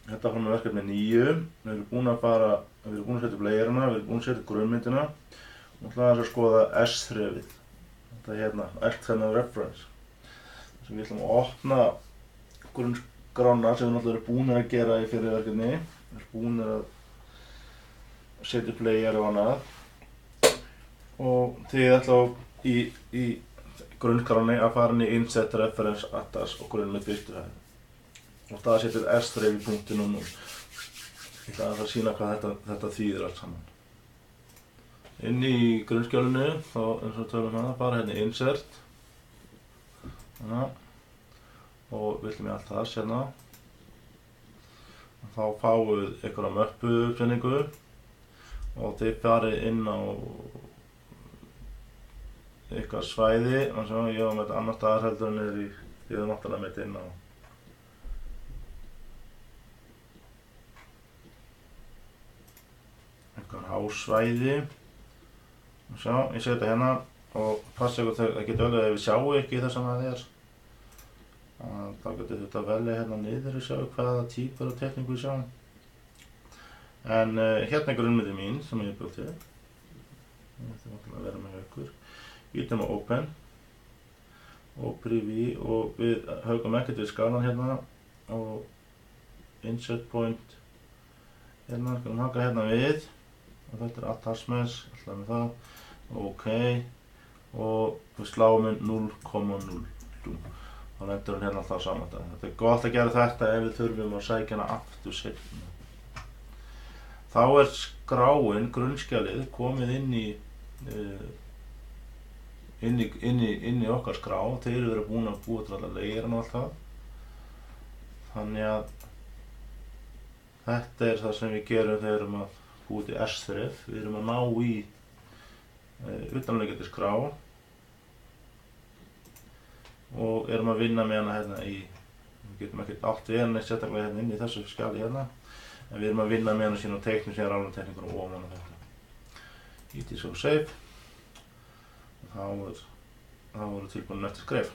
Þetta fór með verkefni 9. Við erum búin að setja upp layerina, við erum búin að setja upp grunnmyndina og ætlum að skoða S-þrefið. Þetta hérna, External Reference. Þess að við ætlum að opna grunnskrána sem við náttúrulega erum búin að gera í fyrir verkefni. Við erum búin að setja upp layer og annað. Og þið ætlum í grunnskráni að fara inn í Inset Reference Atlas og grunnmynd birtuhæð. Og það setur S-þref í punktinu 0. Ég ætla að sýna hvað þetta þýðir allt saman. Inn í grunnskjölinu, þá eins og tölum hana, bara hérna Insert. Þannig. Og við ætlum í allt það hérna. Þá fáum við einhverja möppu uppsetningu og þið farið inn á eitthvað svæði. Þannig að ég var með þetta annar staðar heldur en niður í því það náttúrulega með þetta inn á einhver hásvæði. Sjá, ég seti þetta hérna og passa ykkur þegar það getur alveg ef við sjáum ekki það sem það er. Þá getur þetta að velja hérna niður og sjá hvaða típur af teikningu við sjáum. En hérna er grunnmyndin mín sem ég búið til. Þetta er að vera með ykkur. Ítum á Open og Preview og við haugum ekkert við skalan hérna og Insert Point hérna, skulum haka hérna við og þetta er attachments, alltaf með það OK og við sláum inn 0,02 þá lendur hann hérna alltaf saman. Þetta er gott að gera þetta ef við þurfum að sækja hana aftur seinna. Þá er skráin, grunnskjalið, komið inn í okkar skrá. Þeir eru verið búin að búa til alla layerinn og allt það. Þannig að þetta er það sem við gerum þegar við erum að búa til S-þref. Við erum að ná í utanliggjandi skrá og erum að vinna með hana hérna í, við getum ekkert allt við hana sérstaklega hérna inn í þessu skjali hérna, en við erum að vinna með hana síðan og teiknum síðan alveg teikningur og ofan á þetta. Ít í svo save og þá voru tilbúin næstu skref.